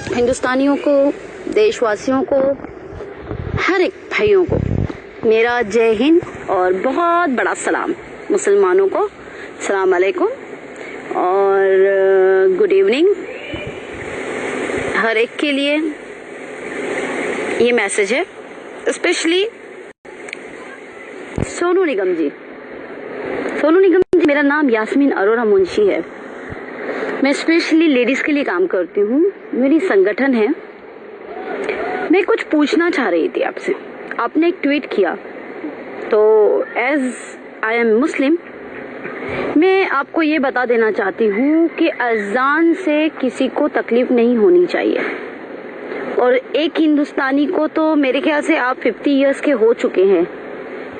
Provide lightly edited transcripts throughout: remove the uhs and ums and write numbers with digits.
हिंदुस्तानियों को, देशवासियों को, हर एक भाइयों को मेरा जय हिंद और बहुत बड़ा सलाम। मुसलमानों को सलाम अलैकुम और गुड इवनिंग। हर एक के लिए ये मैसेज है, स्पेशली सोनू निगम जी। मेरा नाम यास्मीन अरोरा मुंशी है। मैं स्पेशली लेडीज के लिए काम करती हूँ। मेरी संगठन है। मैं कुछ पूछना चाह रही थी आपसे। आपने एक ट्वीट किया, तो एज आई एम मुस्लिम मैं आपको ये बता देना चाहती हूँ कि अजान से किसी को तकलीफ नहीं होनी चाहिए। और एक हिंदुस्तानी को तो मेरे ख्याल से आप 50 इयर्स के हो चुके हैं,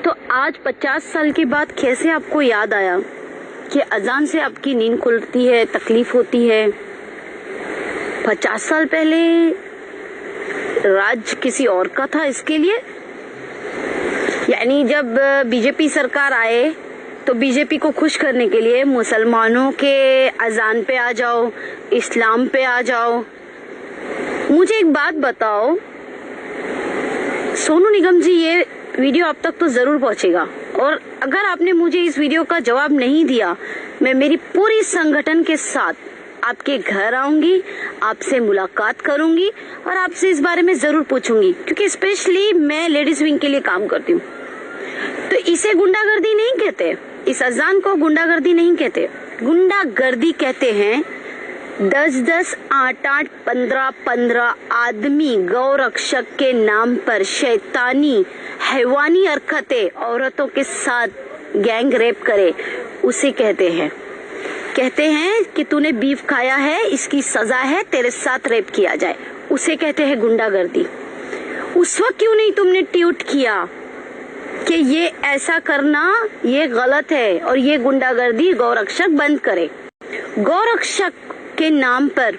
तो आज 50 साल के बाद कैसे आपको याद आया कि अजान से आपकी नींद खुलती है, तकलीफ होती है। 50 साल पहले राज किसी और का था इसके लिए। यानी जब बीजेपी सरकार आए तो बीजेपी को खुश करने के लिए मुसलमानों के अजान पे आ जाओ, इस्लाम पे आ जाओ। मुझे एक बात बताओ सोनू निगम जी, ये वीडियो आप तक तो जरूर पहुंचेगा, और अगर आपने मुझे इस वीडियो का जवाब नहीं दिया, मैं मेरी पूरी संगठन के साथ आपके घर आऊंगी, आपसे मुलाकात करूंगी और आपसे इस बारे में जरूर पूछूंगी, क्योंकि स्पेशली मैं लेडीज विंग के लिए काम करती हूँ। तो इसे गुंडागर्दी नहीं कहते, इस अजान को गुंडागर्दी नहीं कहते। गुंडागर्दी कहते हैं 10-10, 8-8, 15-15 आदमी गौरक्षक के नाम पर शैतानी हैवानी हरकतें औरतों के साथ गैंग रेप करे, उसे कहते हैं कि तूने बीफ खाया है, इसकी सजा है, तेरे साथ रेप किया जाए, उसे कहते हैं गुंडागर्दी। उस वक्त क्यों नहीं तुमने ट्वीट किया कि ये ऐसा करना ये गलत है और ये गुंडागर्दी गौरक्षक बंद करे। गौरक्षक के नाम पर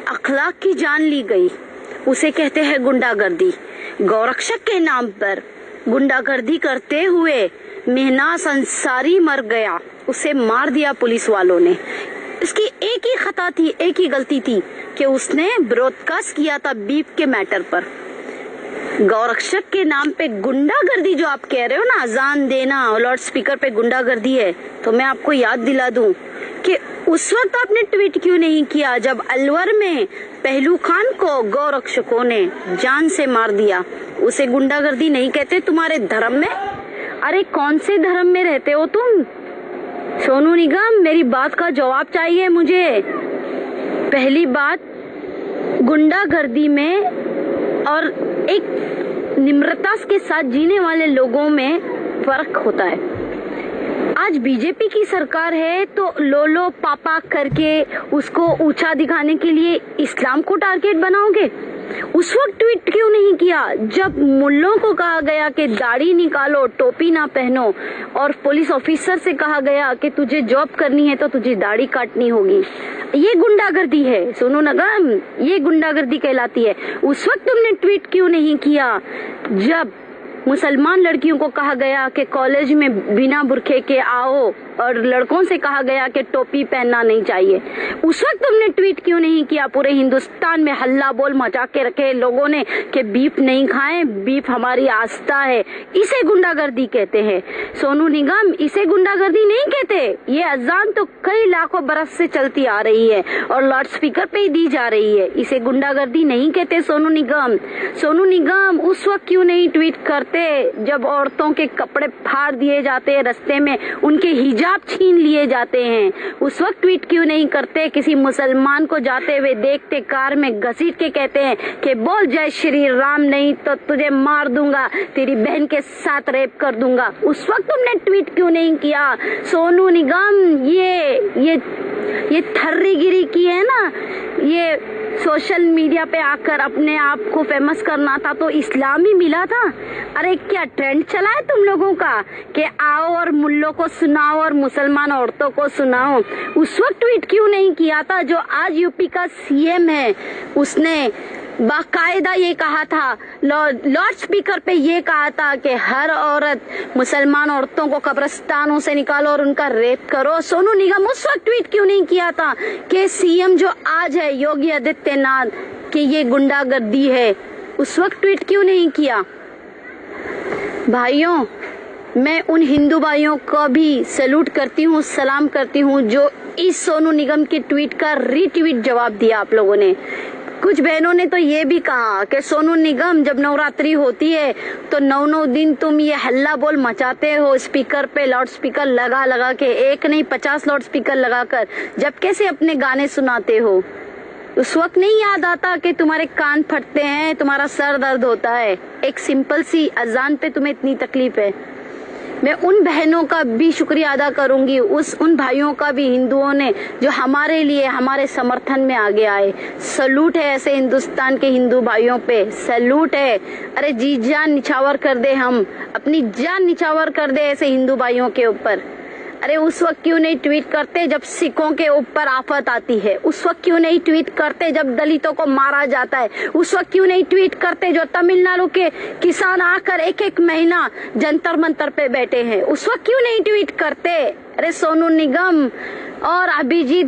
अखलाक की जान ली गई, उसे कहते हैं गुंडागर्दी। गौरक्षक के नाम पर गुंडागर्दी करते हुए मेहनाज अंसारी मर गया, उसे मार दिया पुलिस वालों ने। इसकी एक ही खता थी, एक ही गलती थी कि उसने ब्रॉडकास्ट किया था बीफ के मैटर पर। गौरक्षक के नाम पे गुंडागर्दी जो आप कह रहे हो ना, अजान देना और लाउड स्पीकर पे गुंडागर्दी है, तो मैं आपको याद दिला दूं कि उस वक्त आपने ट्वीट क्यों नहीं किया जब अलवर में पहलू खान को गौरक्षकों ने जान से मार दिया। उसे गुंडागर्दी नहीं कहते तुम्हारे धर्म में। अरे कौन से धर्म में रहते हो तुम सोनू निगम? मेरी बात का जवाब चाहिए मुझे। पहली बात, गुंडागर्दी में और एक निम्रता के साथ जीने वाले लोगों में फर्क होता है। आज बीजेपी की सरकार है तो लोलो पापा करके उसको ऊंचा दिखाने के लिए इस्लाम को टारगेट बनाओगे। उस वक्त ट्वीट क्यों नहीं किया जब मुल्लों को कहा गया कि दाढ़ी निकालो, टोपी ना पहनो, और पुलिस ऑफिसर से कहा गया कि तुझे जॉब करनी है तो तुझे दाढ़ी काटनी होगी। ये गुंडागर्दी है सोनू निगम, ये गुंडागर्दी कहलाती है। उस वक्त तुमने ट्वीट क्यों नहीं किया जब मुसलमान लड़कियों को कहा गया कि कॉलेज में बिना बुरखे के आओ और लड़कों से कहा गया कि टोपी पहनना नहीं चाहिए? उस वक्त तुमने ट्वीट क्यों नहीं किया? पूरे हिंदुस्तान में हल्ला बोल मचा के रखे लोगों ने कि बीफ नहीं खाएं, बीफ हमारी आस्था है। इसे गुंडागर्दी कहते हैं सोनू निगम, इसे गुंडागर्दी नहीं कहते। ये अजान तो कई लाखों बरस से चलती आ रही है और लाउड स्पीकर पे ही दी जा रही है, इसे गुंडागर्दी नहीं कहते सोनू निगम। सोनू निगम उस वक्त क्यों नहीं ट्वीट करते जब औरतों के कपड़े फाड़ दिए जाते हैं, रास्ते में उनके हिजाब छीन लिए जाते हैं? उस वक्त ट्वीट क्यों नहीं करते? किसी मुसलमान को जाते हुए देखते कार में घसीट के कहते हैं कि बोल जय श्री राम, नहीं तो तुझे मार दूंगा, तेरी बहन के साथ रेप कर दूंगा। उस वक्त तुमने ट्वीट क्यों नहीं किया सोनू निगम? ये थर्रीगिरी की है ना, ये सोशल मीडिया पे आकर अपने आप को फेमस करना था तो इस्लाम ही मिला था। अरे क्या ट्रेंड चला है तुम लोगों का कि आओ और मुल्लों को सुनाओ और मुसलमान औरतों को सुनाओ? उस वक्त ट्वीट क्यों नहीं किया था जो आज यूपी का सीएम है, उसने बाकायदा ये कहा था, लाउड स्पीकर पे ये कहा था कि हर औरत मुसलमान औरतों को कब्रिस्तानों से निकालो और उनका रेप करो। सोनू निगम उस वक्त ट्वीट क्यों नहीं किया था कि सीएम जो आज है योगी आदित्यनाथ कि ये गुंडागर्दी है, उस वक्त ट्वीट क्यों नहीं किया? भाइयों, मैं उन हिंदू भाइयों को भी सैल्यूट करती हूँ, सलाम करती हूँ जो इस सोनू निगम के ट्वीट का रीट्वीट जवाब दिया आप लोगों ने। कुछ बहनों ने तो ये भी कहा कि सोनू निगम जब नवरात्रि होती है तो 9 दिन तुम ये हल्ला बोल मचाते हो स्पीकर पे, लाउड स्पीकर लगा लगा के, एक नहीं 50 लाउड स्पीकर लगाकर, जब कैसे अपने गाने सुनाते हो। उस वक्त नहीं याद आता कि तुम्हारे कान फटते हैं, तुम्हारा सर दर्द होता है, एक सिंपल सी अजान पे तुम्हें इतनी तकलीफ है। मैं उन बहनों का भी शुक्रिया अदा करूंगी, उन भाइयों का भी, हिंदुओं ने जो हमारे लिए, हमारे समर्थन में आगे आए। सैल्यूट है ऐसे हिंदुस्तान के हिंदू भाइयों पे, सैल्यूट है। अरे जी जान निछावर कर दे, हम अपनी जान निछावर कर दे ऐसे हिंदू भाइयों के ऊपर। अरे उस वक्त क्यों नहीं ट्वीट करते जब सिखों के ऊपर आफत आती है? उस वक्त क्यों नहीं ट्वीट करते जब दलितों को मारा जाता है? उस वक्त क्यों नहीं ट्वीट करते जो तमिलनाडु के किसान आकर एक महीना जंतर मंतर पे बैठे हैं? उस वक्त क्यों नहीं ट्वीट करते? अरे सोनू निगम और अभिजीत,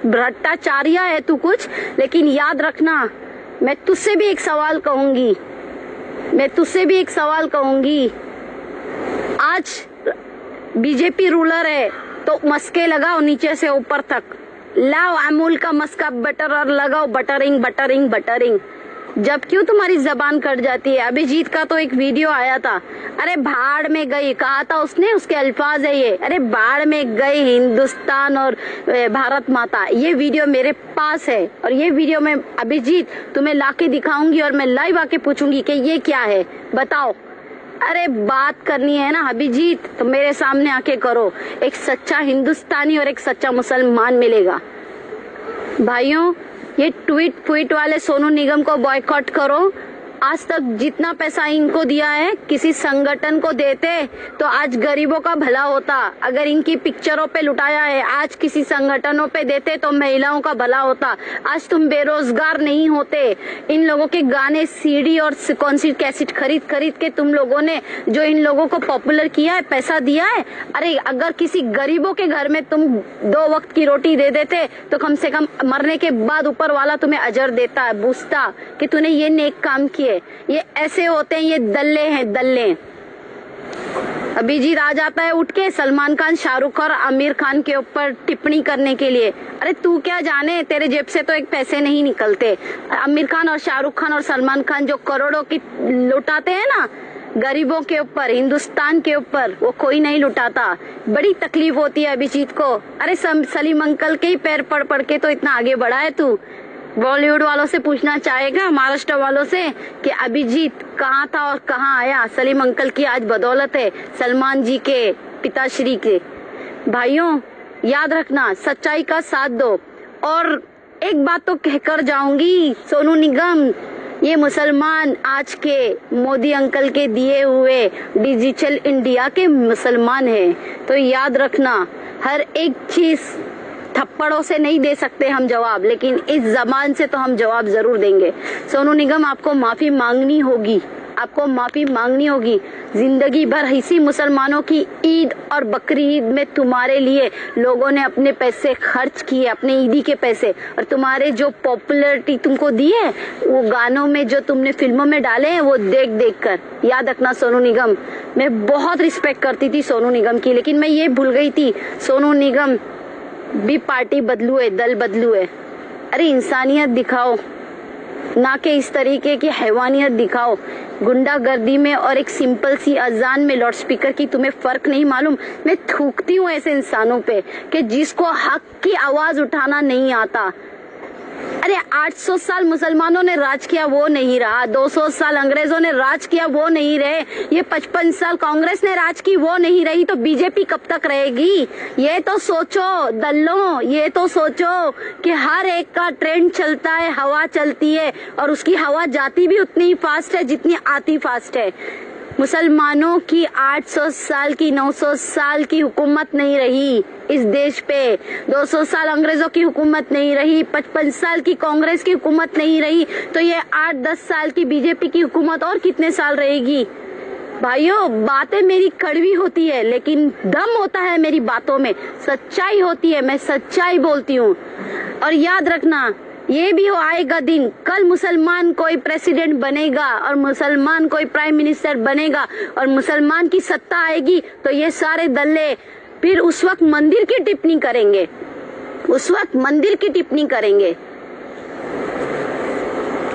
भ्रष्टाचारिया है तू कुछ, लेकिन याद रखना, मैं तुझसे भी एक सवाल कहूंगी। आज बीजेपी रूलर है तो मस्के लगाओ नीचे से ऊपर तक, लाओ अमूल का मस्का बटर और लगाओ बटरिंग। जब क्यों तुम्हारी जबान कट जाती है? अभिजीत का तो एक वीडियो आया था, अरे भाड़ में गई कहा था उसने, उसके अल्फाज है ये, अरे भाड़ में गई हिंदुस्तान और भारत माता। ये वीडियो मेरे पास है और ये वीडियो में अभिजीत तुम्हें लाके दिखाऊंगी और मैं लाइव आके पूछूंगी कि ये क्या है, बताओ। अरे बात करनी है ना अभिजीत तो मेरे सामने आके करो, एक सच्चा हिंदुस्तानी और एक सच्चा मुसलमान मिलेगा। भाइयों, ये ट्वीट वाले सोनू निगम को बॉयकॉट करो। आज तक जितना पैसा इनको दिया है किसी संगठन को देते तो आज गरीबों का भला होता। अगर इनकी पिक्चरों पे लुटाया है आज किसी संगठनों पे देते तो महिलाओं का भला होता। आज तुम बेरोजगार नहीं होते। इन लोगों के गाने सीडी और कॉन्सर्ट कैसेट खरीद के तुम लोगों ने जो इन लोगों को पॉपुलर किया है, पैसा दिया है। अरे अगर किसी गरीबों के घर में तुम 2 वक्त की रोटी दे देते तो कम से कम मरने के बाद ऊपर वाला तुम्हें अजर देता है, पूछता कि तूने ये नेक काम किए। ये ऐसे होते हैं, ये दल्ले। अभिजीत आ जाता है उठ के सलमान खान, शाहरुख और आमिर खान के ऊपर टिप्पणी करने के लिए। अरे तू क्या जाने, तेरे जेब से तो एक पैसे नहीं निकलते। आमिर खान और शाहरुख खान और सलमान खान जो करोड़ों की लुटाते हैं ना गरीबों के ऊपर, हिंदुस्तान के ऊपर, वो कोई नहीं लुटाता। बड़ी तकलीफ होती है अभिजीत को। अरे सलीम अंकल के ही पैर पड़ के तो इतना आगे बढ़ा है तू। बॉलीवुड वालों से पूछना चाहेगा, महाराष्ट्र वालों से, कि अभिजीत कहाँ था और कहाँ आया? सलीम अंकल की आज बदौलत है, सलमान जी के पिताश्री के। भाइयों याद रखना, सच्चाई का साथ दो। और एक बात तो कहकर जाऊंगी, सोनू निगम, ये मुसलमान आज के मोदी अंकल के दिए हुए डिजिटल इंडिया के मुसलमान हैं। तो याद रखना, हर एक चीज थप्पड़ों से नहीं दे सकते हम जवाब, लेकिन इस जबान से तो हम जवाब जरूर देंगे। सोनू निगम, आपको माफी मांगनी होगी, जिंदगी भर इसी मुसलमानों की ईद और बकरी ईद में तुम्हारे लिए लोगों ने अपने पैसे खर्च किए, अपने ईदी के पैसे, और तुम्हारे जो पॉपुलैरिटी तुमको दी है वो गानों में जो तुमने फिल्मों में डाले हैं वो देख कर। याद रखना सोनू निगम, मैं बहुत रिस्पेक्ट करती थी सोनू निगम की, लेकिन मैं ये भूल गई थी सोनू निगम भी पार्टी बदलू है, दल बदलू है। अरे इंसानियत दिखाओ, ना कि इस तरीके की हैवानियत दिखाओ। गुंडागर्दी में और एक सिंपल सी अजान में लाउड स्पीकर की तुम्हें फर्क नहीं मालूम। मैं थूकती हूँ ऐसे इंसानों पे कि जिसको हक की आवाज उठाना नहीं आता। अरे 800 साल मुसलमानों ने राज किया वो नहीं रहा, 200 साल अंग्रेजों ने राज किया वो नहीं रहे, ये 55 साल कांग्रेस ने राज की वो नहीं रही, तो बीजेपी कब तक रहेगी? ये तो सोचो दल्लों, ये तो सोचो कि हर एक का ट्रेंड चलता है, हवा चलती है, और उसकी हवा जाती भी उतनी ही फास्ट है जितनी आती फास्ट है। मुसलमानों की 800 साल की 900 साल की हुकूमत नहीं रही इस देश पे, 200 साल अंग्रेजों की हुकूमत नहीं रही, 55 साल की कांग्रेस की हुकूमत नहीं रही, तो ये 8-10 साल की बीजेपी की हुकूमत और कितने साल रहेगी? भाइयों, बातें मेरी कड़वी होती है लेकिन दम होता है मेरी बातों में, सच्चाई होती है, मैं सच्चाई बोलती हूँ। और याद रखना, ये भी हो आएगा दिन, कल मुसलमान कोई प्रेसिडेंट बनेगा और मुसलमान कोई प्राइम मिनिस्टर बनेगा और मुसलमान की सत्ता आएगी, तो ये सारे दल्ले फिर उस वक्त मंदिर की टिप्पणी करेंगे, उस वक्त मंदिर की टिप्पणी करेंगे।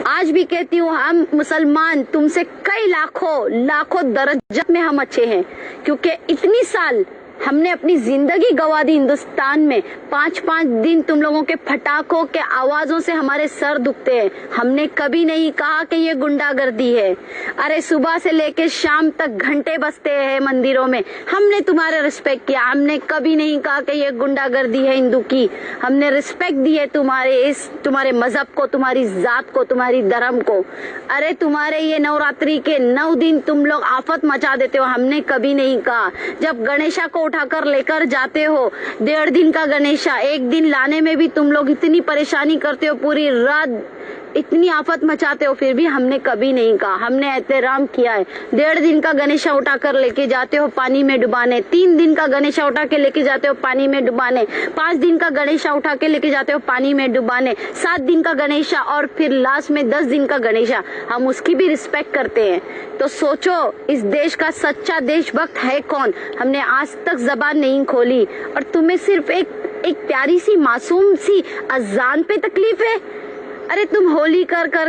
आज भी कहती हूँ, हम मुसलमान तुमसे कई लाखों दर्जत में हम अच्छे हैं, क्योंकि इतनी साल हमने अपनी जिंदगी गवा दी हिंदुस्तान में। 5-5 दिन तुम लोगों के फटाकों के आवाजों से हमारे सर दुखते हैं। हमने कभी नहीं कहा कि ये गुंडागर्दी है। अरे सुबह से लेके शाम तक घंटे बजते हैं मंदिरों में, हमने तुम्हारे रिस्पेक्ट किया। हमने कभी नहीं कहा कि ये गुंडागर्दी है हिंदू की। हमने रिस्पेक्ट दी है तुम्हारे मजहब को, तुम्हारी जात को, तुम्हारी धर्म को। अरे तुम्हारे ये नवरात्रि के 9 दिन तुम लोग आफत मचा देते हो, हमने कभी नहीं कहा। जब गणेशा को उठाकर लेकर जाते हो, 1.5 दिन का गणेशा, 1 दिन लाने में भी तुम लोग इतनी परेशानी करते हो, पूरी रात इतनी आफत मचाते हो, फिर भी हमने कभी नहीं कहा। हमने एहतराम किया है। 1.5 दिन का गणेशा उठाकर लेके जाते हो पानी में डुबाने, 3 दिन का गणेशा उठा के लेके जाते हो पानी में डुबाने, 5 दिन का गणेशा उठा के लेके जाते हो पानी में डुबाने, 7 दिन का गणेशा और फिर लास्ट में 10 दिन का गणेशा, हम उसकी भी रिस्पेक्ट करते हैं। तो सोचो इस देश का सच्चा देशभक्त है कौन? हमने आज तक जबान नहीं खोली और तुम्हें सिर्फ एक प्यारी सी मासूम सी अजान पे तकलीफ है। अरे तुम होली कर